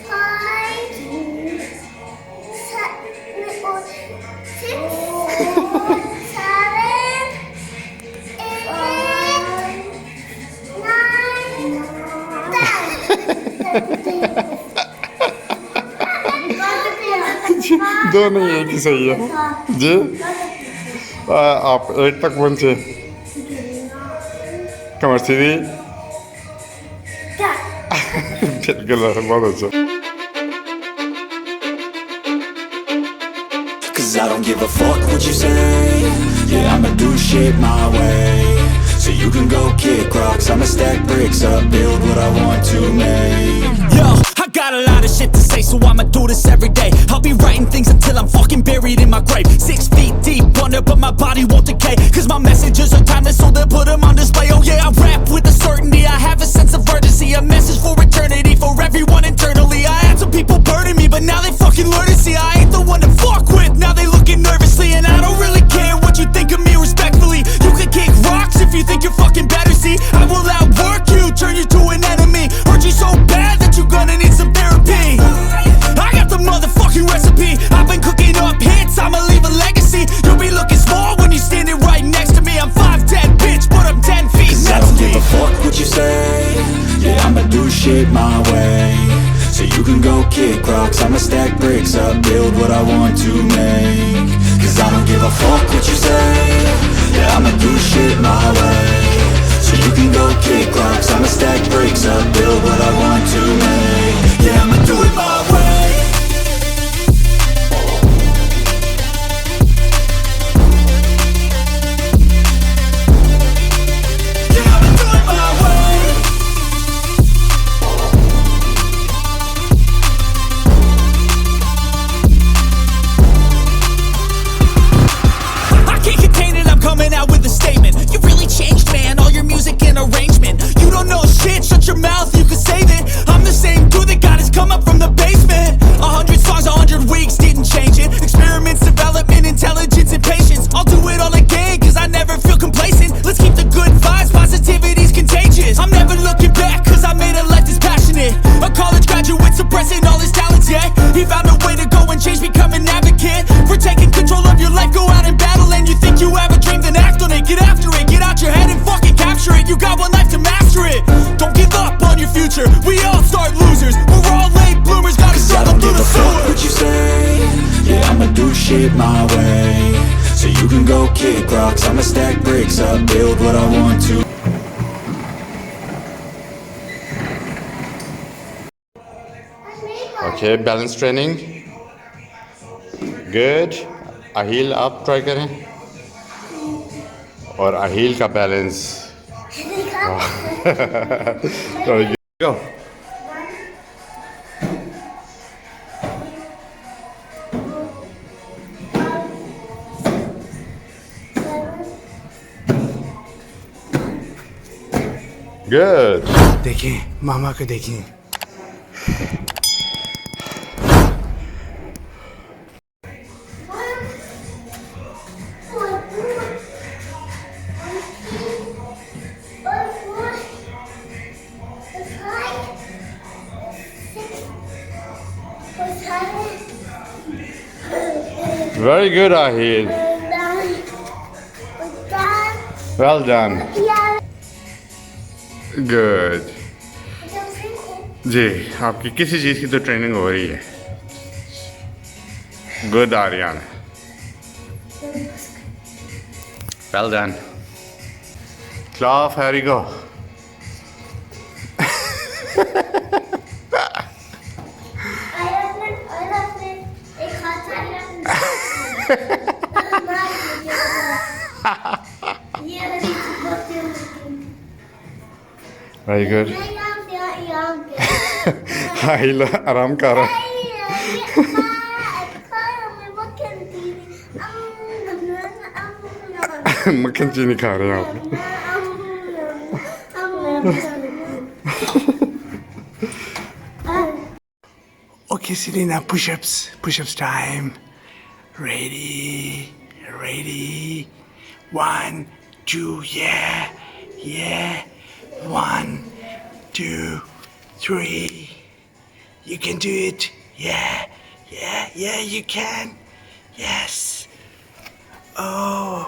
five, six, seven, eight, nine, 10. दो नहीं एक ही सही है जी। आप एक तक पहुंचे। कमर सीधी। बिल्कुल बहुत अच्छा। Cause I don't give a fuck what you say. Yeah, I'ma do shit my way. So you can go kick rocks, I'ma stack bricks up, build what I want to make. Yo, I got a lot of shit to say, so I'ma do this every day. I'll be writing things until I'm fucking buried in my grave. 6 feet deep under, but my body won't decay. Cause my messages are timeless, so they'll put them on display. Oh yeah, I rap with a certainty, I have a sense of urgency. A message for eternity, for everyone internally. I had some people burning me, but now they fucking learn to see I ain't the one to fuck with, now they looking nervously. And I don't really care what you think of me respectfully. You can kick rocks if you think you're fucking better, see I will outwork you, turn you to an enemy. Hurt you so bad that you're gonna need some therapy. I got the motherfucking recipe, I've been cooking up hits, I'ma leave a legacy. You'll be looking small when you're standing right next to me. I'm 5'10", bitch, but I'm 10 feet. Cause I don't give a fuck what you say. Yeah, I'ma do shit my way. So you can go kick rocks, I'ma stack bricks up, build what I want to make. Cause I don't give a fuck what you say. Yeah, I'ma do shit my way. So you can go kick rocks, I'ma stack bricks up, build what I want to make. Yeah, I'ma do it my way. Coming out with a statement. You really changed, man, all your music and arrangement. You don't know shit, shut your mouth, you can save it. I'm the same dude that got his come up from the basement. 100 songs, 100 weeks, didn't change it. Experiments, development, intelligence, and patience. I'll do it all again, cause I never feel complacent. Let's keep the good vibes, positivity's contagious. I'm never looking back, cause I made a life that's passionate. A college graduate suppressing all his talents, yeah. He found a way to go and change, become an advocate. For taking control of your life, go out and battle. And you think you have a dream, then act on it, get after it. Get out your head and fucking capture it. You got one life to master it. Don't give up on your future, we all start losers. We're all late bloomers, gotta struggle through the sewer. What you say? Yeah, I'ma do shit my way. So you can go kick rocks, I'ma stack bricks up, build what I want to. Okay, balance training. Good. Ahil आप try करें और अहील का balance. Go. Good. देखिए मामा को देखिए। Very good, Ahil. Well done. Good. जी, आपकी किसी चीज़ की तो ट्रेनिंग हो रही है। Good, Aryan. Well done. Clap, Harry, go. Very good. Ahil आराम कर रहा है। मक्खन चीनी खा रहे हैं आप। Okay, Selena, push-ups time. Ready. 1, 2, yeah. 1, 2, 3. You can do it. Yeah, you can. Yes. Oh.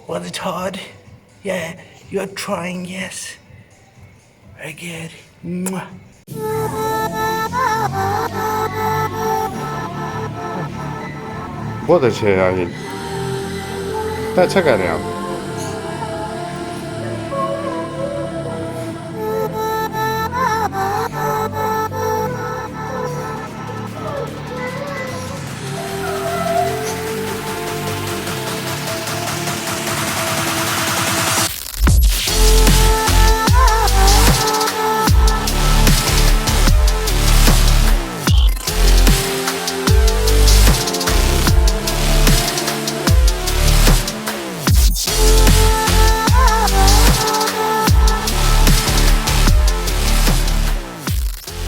Was it hard? Yeah, you're trying, yes. Very good. Mwah. बहुत अच्छे है आहिल, तो अच्छा कर रहे हैं आप.